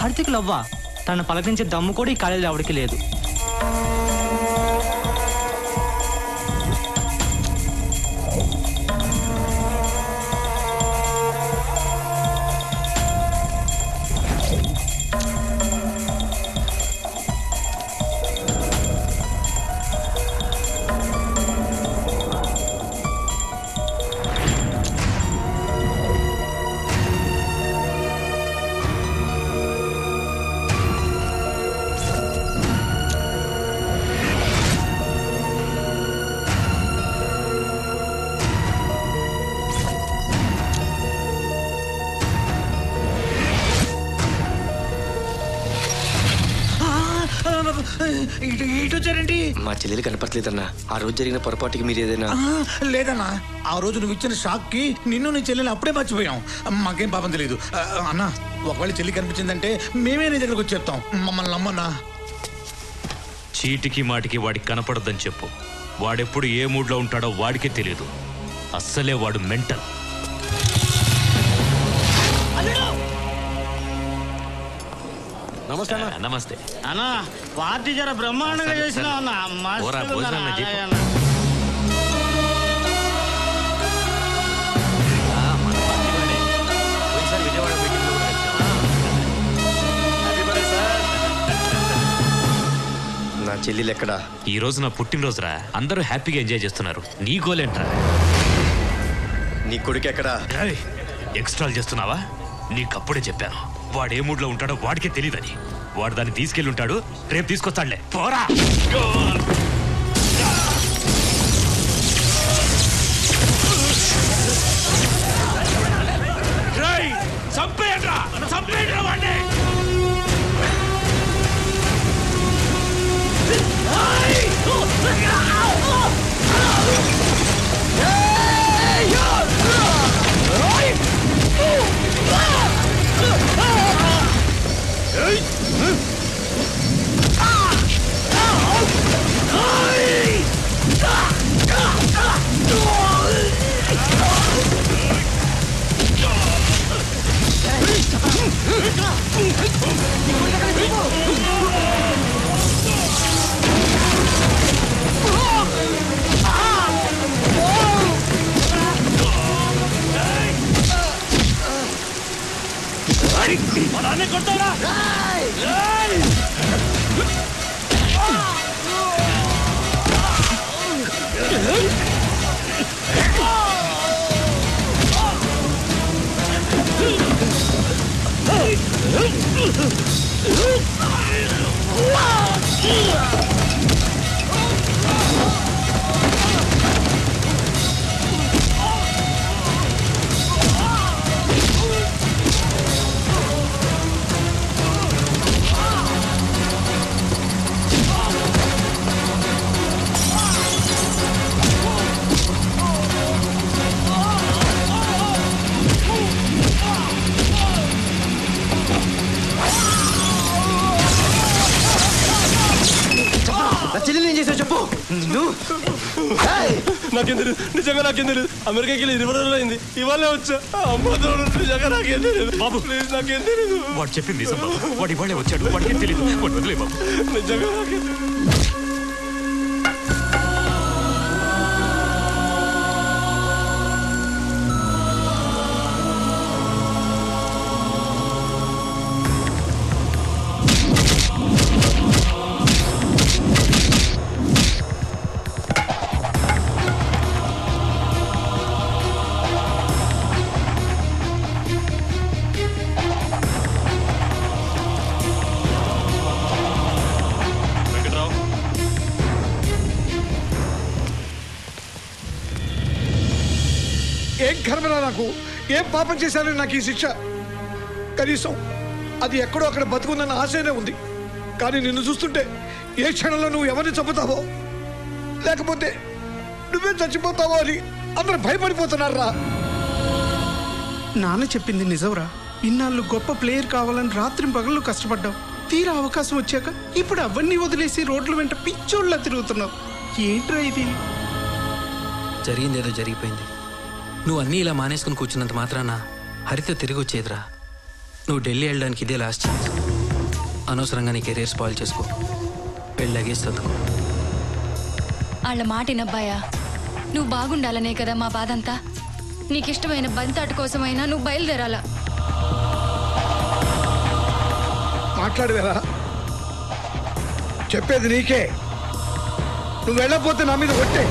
హరితకి లవ్వా? తను పలకరించే దమ్ము కూడా ఈ కాలేజీలో ఎవరికి లేదు. మా చెల్లెలు కనపడలేదన్నా. ఆ రోజు జరిగిన పొరపాటుకి మీరు ఏదైనా? లేదన్నా, ఆ రోజు నువ్వు ఇచ్చిన షాక్ కి నిన్ను నీ చెల్లెలు అప్పుడే మర్చిపోయాం. మాకేం పాపం తెలియదు అన్నా. ఒకవేళ చెల్లి కనిపించిందంటే మేమే నీ దగ్గరకు వచ్చి చెప్తాం. మమ్మల్ని నమ్మన్నా. చీటికి మాటికి వాడికి కనపడద్దని చెప్పు. వాడెప్పుడు ఏ మూడ్లో ఉంటాడో వాడికే తెలియదు. అస్సలే వాడు మెంటల్. నమస్తే అన్న. నమస్తే అన్నా. పార్టీ జర బ్రహ్మాండంగా చేసినా అన్న. నా చెల్లెలు ఎక్కడా? ఈ రోజు నా పుట్టినరోజురా. అందరూ హ్యాపీగా ఎంజాయ్ చేస్తున్నారు. నీ గోలేంట్రా? నీ కొడుకు ఎక్కడా? ఎక్స్ట్రాల్ చేస్తున్నావా? నీకప్పుడే చెప్పాను, వాడు ఏ మూడ్లో ఉంటాడో వాడికే తెలియదని. వాడు దాన్ని తీసుకెళ్ళి ఉంటాడు. రేపు తీసుకొస్తాడులే. పోరా. చంపేయండ్రా, చంపేయండ్రా వాడిని. నాకేం తెలియదు, నిజంగా నాకేం తెలియదు. అమెరికాకి వెళ్ళి 20 రోజులు అయింది. ఇవాళ వచ్చా. అమ్మ తోడు, నిజంగా నాకేం తెలియదు బాబు. ప్లీజ్ నాకేం తెలియదు. వాడు చెప్పింది నిజం బాబు. వాడు ఇవాళే వచ్చాడు. వాడికేం తెలియదు. వాడు వదిలే బాబు. నిజంగా నాకేం తెలియదు. ఏం కర్మరా నాకు? ఏం పాపం చేశానని నాకు ఈ శిక్ష? కనీసం అది ఎక్కడో అక్కడ బతుకుందన్న ఆశనే ఉంది. కానీ నిన్ను చూస్తుంటే ఏ క్షణంలో నువ్వు ఎవరిని చంపుతావో లేకపోతే నువ్వే చచ్చిపోతావో అని అందరూ భయపడిపోతున్నారా. నాన్న చెప్పింది నిజంరా. ఇన్నాళ్ళు గొప్ప ప్లేయర్ కావాలని రాత్రి పగళ్ళు కష్టపడ్డావు. తీరా అవకాశం వచ్చాక ఇప్పుడు అవన్నీ వదిలేసి రోడ్ల వెంట పిచ్చోళ్ళ తిరుగుతున్నావు. ఏంట్రా ఇది? జరిగిందేదో జరిగిపోయింది. నువ్వు అన్నీ ఇలా మానేసుకుని కూర్చున్నంత మాత్రాన హరిత తిరిగి వచ్చేదిరా. నువ్వు ఢిల్లీ వెళ్ళడానికి ఇదే లాస్ట్ ఛాన్స్. అనవసరంగా నీ కెరీర్ స్పాయిల్ చేసుకో. పెళ్ళగే చదువుకో. వాళ్ళ మాటినబ్బాయా, నువ్వు బాగుండాలనే కదా మా బాధంతా. నీకిష్టమైన బంతాటు కోసమైనా నువ్వు బయలుదేరాలా. మాట్లాడవేరా? చెప్పేది నీకే. నువ్వు వెళ్ళకపోతే నా మీద కొట్టే.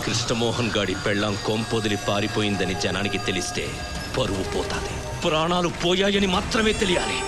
కృష్ణమోహన్ గాడి పెళ్ళాం కొంపొదిలి పారిపోయిందని జనానికి తెలిస్తే పరువు పోతాది. ప్రాణాలు పోయాయని మాత్రమే తెలియాలి.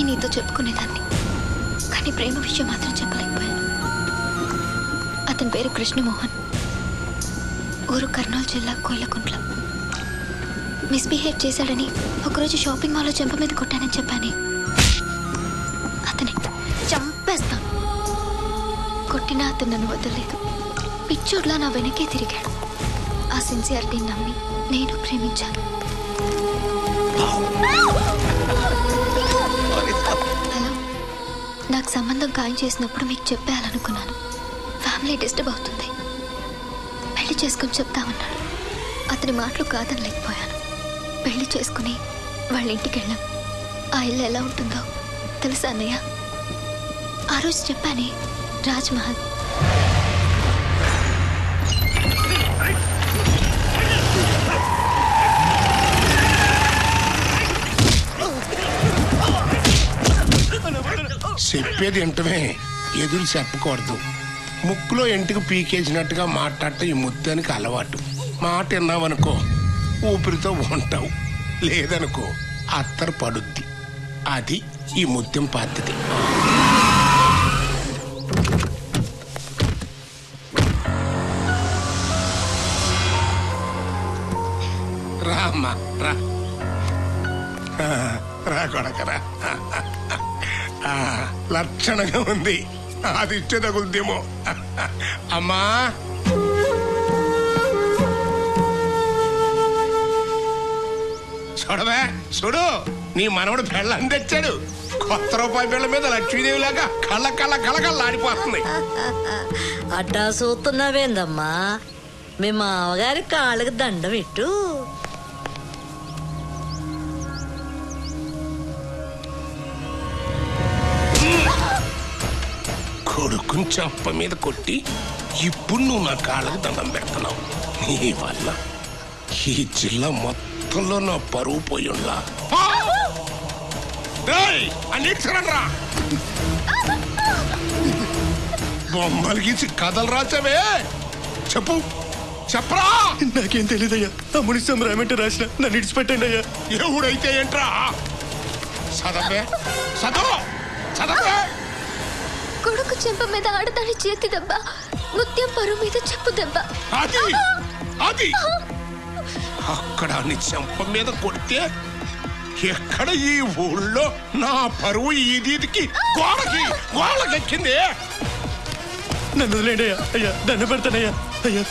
నీతో చెప్పుకునేదాన్ని, కానీ ప్రేమ విషయం మాత్రం చెప్పలేకపోయాను. అతని పేరు కృష్ణమోహన్, ఊరు కర్నూలు జిల్లా కోయిలకుంట్ల. మిస్బిహేవ్ చేశాడని ఒకరోజు షాపింగ్ మాల్లో చెంప మీద కొట్టానని చెప్పానే, అతనే. చంపేస్తాను. కొట్టినా అతను నన్ను వదలలేదు. పిచ్చోడ్లా నా వెనకే తిరిగాడు. ఆ సిన్సియారిటీని నమ్మి నేను ప్రేమించాను. హలో, నాకు సంబంధం ఖాయం చేసినప్పుడు మీకు చెప్పేయాలనుకున్నాను. ఫ్యామిలీ డిస్టర్బ్ అవుతుంది, పెళ్లి చేసుకుని చెప్తామన్నాడు. అతని మాటలు కాదనలేకపోయాను. పెళ్లి చేసుకుని వాళ్ళ ఇంటికి వెళ్ళాం. ఆ ఇల్లు ఎలా ఉంటుందో తెలుసా అన్నయ్య? ఆ రోజు చెప్పానే, రాజ్మహల్. చెప్పేది వింటమే, ఎదురు చెప్పకూడదు. ముక్కులో ఎంటికి పీకేసినట్టుగా మాట్లాడటం ఈ ముత్యానికి అలవాటు. మాట విన్నావనుకో ఊపిరితో ఉంటావు, లేదనుకో అత్తరు పడుద్ది. అది ఈ ముత్యం పద్ధతి. రామ్మా రా, రా కొడకరా. లక్షణంగా ఉంది, అది ఇచ్చే తగులుద్దేమో. అమ్మా చూడవే, చూడు నీ మనవడు పెళ్ళని తెచ్చాడు. కొత్త రూపాయి బిళ్ళ మీద లక్ష్మీదేవి లాగా కళ్ళ కళ్ళ కళ్ళకల్లాడిపోతుంది. అట్టా చూస్తున్నావేందమ్మా, మీ మామగారి కాళ్ళకి దండం పెట్టు. కొడుకుని చెంప మీద కొట్టి ఇప్పుడు నువ్వు నా కాళ్ళకి దండం పెడుతున్నావు. నీ వల్ల ఈ జిల్లా మొత్తంలో నా పరువు పోయుండా. అన్నిటిరా బొమ్మలు గీసి కథలు రాసావే, చెప్పు చెప్పరా. నాకేం తెలీదయ్యా, తమ్ముడి సంబరామంటే రాసిన, నన్ను ఇడిచిపెట్టండి అయ్యా. ఎవడైతే ఏంట్రా, చదవే చదవ చదవే. కొడుకు చెంప మీద ఆడదాని చేతి దెబ్బ, ముత్యం పరువు మీద చెప్పు దెబ్బ. అది అది అక్కడ నీ చెంప మీద కొడితే ఎక్కడ ఈ ఊళ్ళో నా పరువు ఈదీదికి గోడకెక్కింది. నన్ను వదిలేండి అయ్యా, అయ్యా దండ పెడతానయ్యా అయ్యా.